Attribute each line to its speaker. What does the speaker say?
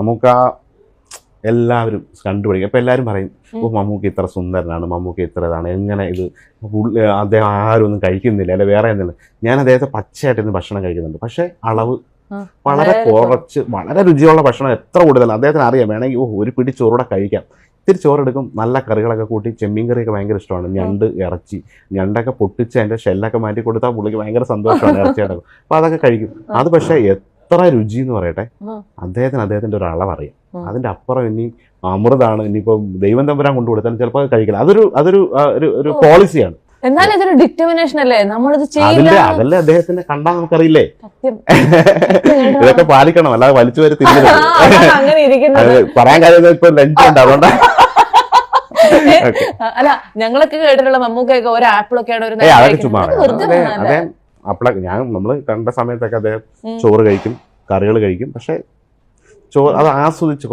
Speaker 1: മമ്മൂക്ക എല്ലാവരും കണ്ടുപിടിക്കും. അപ്പം എല്ലാവരും പറയും മമ്മൂക്ക ഇത്ര സുന്ദരനാണ്, മമ്മൂക്ക ഇത്ര ഇതാണ്, എങ്ങനെ ഇത് അദ്ദേഹം ആരും ഒന്നും കഴിക്കുന്നില്ല അല്ലെ വേറെ എന്തെങ്കിലും. ഞാൻ അദ്ദേഹത്തെ പച്ചയായിട്ടിരുന്ന് ഭക്ഷണം കഴിക്കുന്നുണ്ട്, പക്ഷേ അളവ് വളരെ കുറച്ച്, വളരെ രുചിയുള്ള ഭക്ഷണം എത്ര കൂടുതലാണ് അദ്ദേഹത്തിന് അറിയാം. വേണമെങ്കിൽ ഒരു പിടി ചോറൂടെ കഴിക്കാം. ഇത്തിരി ചോറെടുക്കും, നല്ല കറികളൊക്കെ കൂട്ടി. ചെമ്മീൻ കറിയൊക്കെ ഭയങ്കര ഇഷ്ടമാണ്. ഞണ്ട്, ഇറച്ചി, ഞണ്ടൊക്കെ പൊട്ടിച്ച് അതിൻ്റെ ഷെല്ലൊക്കെ മാറ്റി കൊടുത്താൽ പുള്ളിക്ക് ഭയങ്കര സന്തോഷമാണ് ഇറച്ചിയുടെ. അപ്പോൾ അതൊക്കെ കഴിക്കും. അത് പക്ഷേ എത്ര രുചി എന്ന് പറയട്ടെ, അദ്ദേഹത്തിൻ്റെ ഒരു അളവറിയാം. അതിൻ്റെ അപ്പുറം ഇനി അമൃതാണ്, ഇനിയിപ്പോൾ ദൈവം തമ്പുരാൻ കൊണ്ടു കൊടുത്താലും ചിലപ്പോൾ കഴിക്കില്ല. അതൊരു പോളിസിയാണ്.
Speaker 2: എന്നാലും ഇതൊരു ഡിറ്റർമിനേഷൻ അല്ലേ, നമ്മളിത്
Speaker 1: അതല്ലേ അദ്ദേഹത്തിനെ കണ്ടാൽ നമുക്കറിയില്ലേ ഇതൊക്കെ പാലിക്കണം, അല്ലാതെ വലിച്ചു വരെ തിരിഞ്ഞത് പറയാൻ കാര്യം ഇപ്പൊ ലഞ്ച് ഉണ്ട്. അതുകൊണ്ടാണ്
Speaker 2: അല്ല, ഞങ്ങളൊക്കെ കേട്ടിട്ടുള്ള മമ്മൂക്കൊക്കെ ഒരു ആപ്പിളൊക്കെയാണ് ഒരു
Speaker 1: അതൊക്കെ ചുമ്മാ അദ്ദേഹം അപ്പളൊക്കെ നമ്മള് കണ്ട സമയത്തൊക്കെ അദ്ദേഹം ചോറ് കഴിക്കും, കറികൾ കഴിക്കും, പക്ഷെ അത് ആസ്വദിച്ച്